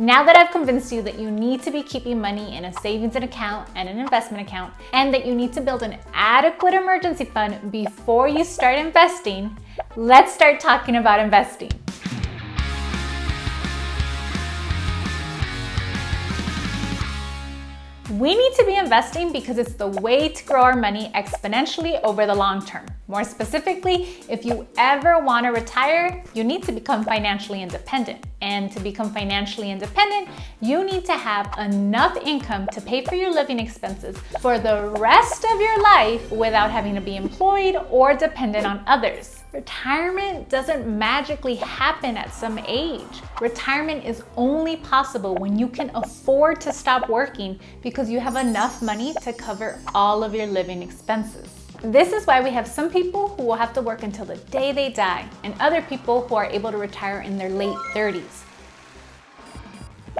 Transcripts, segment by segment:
Now that I've convinced you that you need to be keeping money in a savings account and an investment account, and that you need to build an adequate emergency fund before you start investing, let's start talking about investing. We need to be investing because it's the way to grow our money exponentially over the long term. More specifically, if you ever want to retire, you need to become financially independent. And to become financially independent, you need to have enough income to pay for your living expenses for the rest of your life without having to be employed or dependent on others. Retirement doesn't magically happen at some age. Retirement is only possible when you can afford to stop working because you have enough money to cover all of your living expenses. This is why we have some people who will have to work until the day they die, and other people who are able to retire in their late 30s.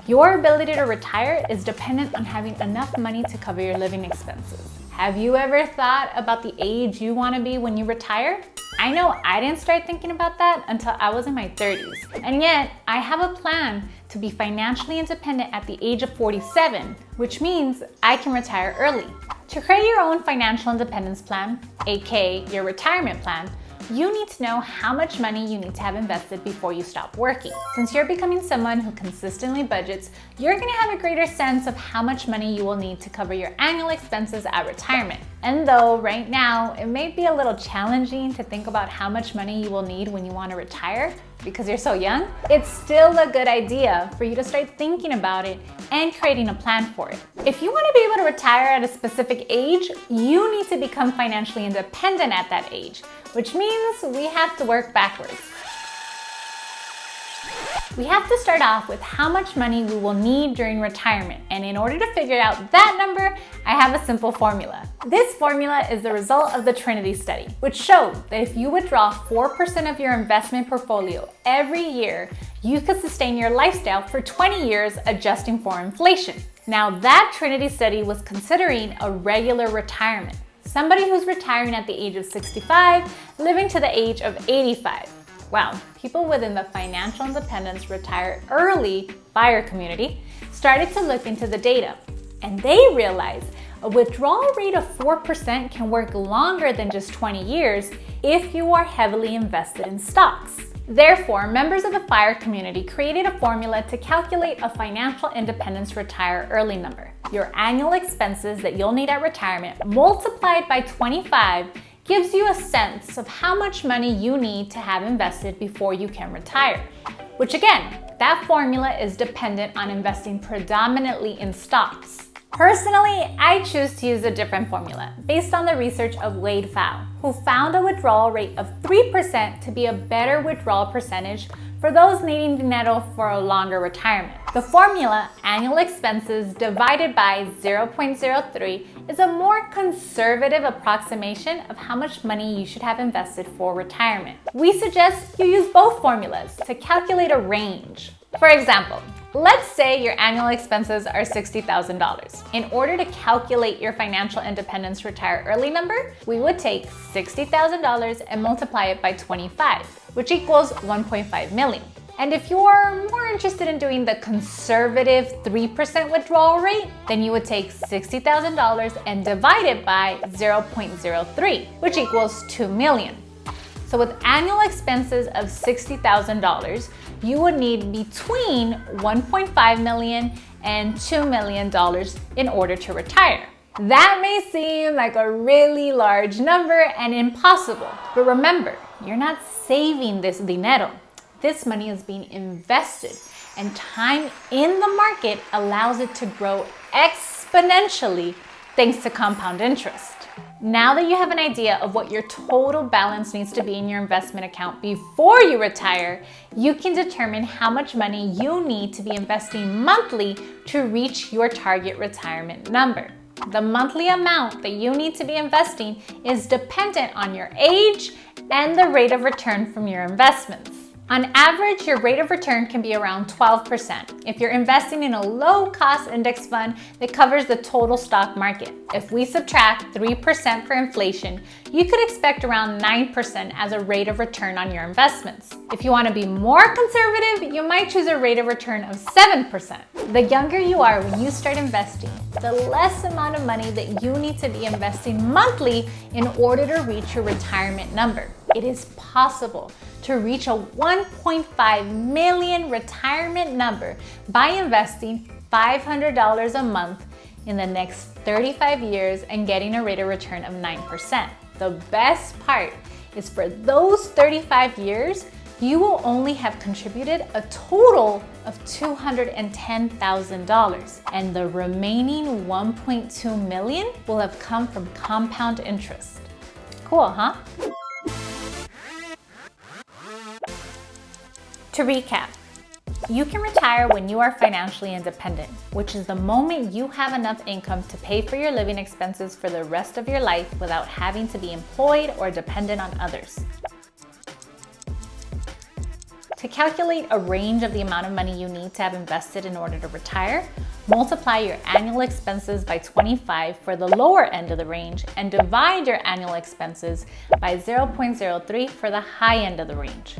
Your ability to retire is dependent on having enough money to cover your living expenses. Have you ever thought about the age you want to be when you retire? I know I didn't start thinking about that until I was in my 30s. And yet, I have a plan to be financially independent at the age of 47, which means I can retire early. To create your own financial independence plan, aka your retirement plan, you need to know how much money you need to have invested before you stop working. Since you're becoming someone who consistently budgets, you're gonna have a greater sense of how much money you will need to cover your annual expenses at retirement. And though right now it may be a little challenging to think about how much money you will need when you want to retire because you're so young, it's still a good idea for you to start thinking about it and creating a plan for it. If you want to be able to retire at a specific age, you need to become financially independent at that age, which means we have to work backwards. We have to start off with how much money we will need during retirement, and in order to figure out that number, I have a simple formula. This formula is the result of the Trinity study, which showed that if you withdraw 4% of your investment portfolio every year, you could sustain your lifestyle for 20 years adjusting for inflation. Now, that Trinity study was considering a regular retirement, somebody who's retiring at the age of 65, living to the age of 85. Wow, people within the financial independence retire early FIRE community started to look into the data, and they realized a withdrawal rate of 4% can work longer than just 20 years if you are heavily invested in stocks. Therefore, members of the FIRE community created a formula to calculate a financial independence retire early number. Your annual expenses that you'll need at retirement multiplied by 25 gives you a sense of how much money you need to have invested before you can retire. Which again, that formula is dependent on investing predominantly in stocks. Personally, I choose to use a different formula based on the research of Wade Pfau, who found a withdrawal rate of 3% to be a better withdrawal percentage for those needing Dinero for a longer retirement. The formula, annual expenses divided by 0.03, is a more conservative approximation of how much money you should have invested for retirement. We suggest you use both formulas to calculate a range. For example, let's say your annual expenses are $60,000. In order to calculate your financial independence retire early number, we would take $60,000 and multiply it by 25, which equals 1.5 million. And if you're more interested in doing the conservative 3% withdrawal rate, then you would take $60,000 and divide it by 0.03, which equals 2 million. So with annual expenses of $60,000, you would need between 1.5 million and $2 million in order to retire. That may seem like a really large number and impossible, but remember, you're not saving this dinero. This money is being invested, and time in the market allows it to grow exponentially thanks to compound interest. Now that you have an idea of what your total balance needs to be in your investment account before you retire, you can determine how much money you need to be investing monthly to reach your target retirement number. The monthly amount that you need to be investing is dependent on your age and the rate of return from your investments. On average, your rate of return can be around 12% if you're investing in a low-cost index fund that covers the total stock market. If we subtract 3% for inflation, you could expect around 9% as a rate of return on your investments. If you want to be more conservative, you might choose a rate of return of 7%. The younger you are when you start investing, the less amount of money that you need to be investing monthly in order to reach your retirement number. It is possible to reach a 1.5 million retirement number by investing $500 a month in the next 35 years and getting a rate of return of 9%. The best part is for those 35 years, you will only have contributed a total of $210,000, and the remaining 1.2 million will have come from compound interest. Cool, huh? To recap, you can retire when you are financially independent, which is the moment you have enough income to pay for your living expenses for the rest of your life without having to be employed or dependent on others. To calculate a range of the amount of money you need to have invested in order to retire, multiply your annual expenses by 25 for the lower end of the range and divide your annual expenses by 0.03 for the high end of the range.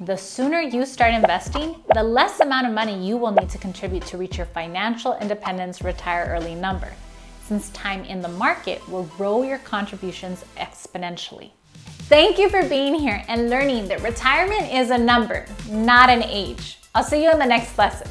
The sooner you start investing, the less amount of money you will need to contribute to reach your financial independence retire early number, since time in the market will grow your contributions exponentially. Thank you for being here and learning that retirement is a number, not an age. I'll see you in the next lesson.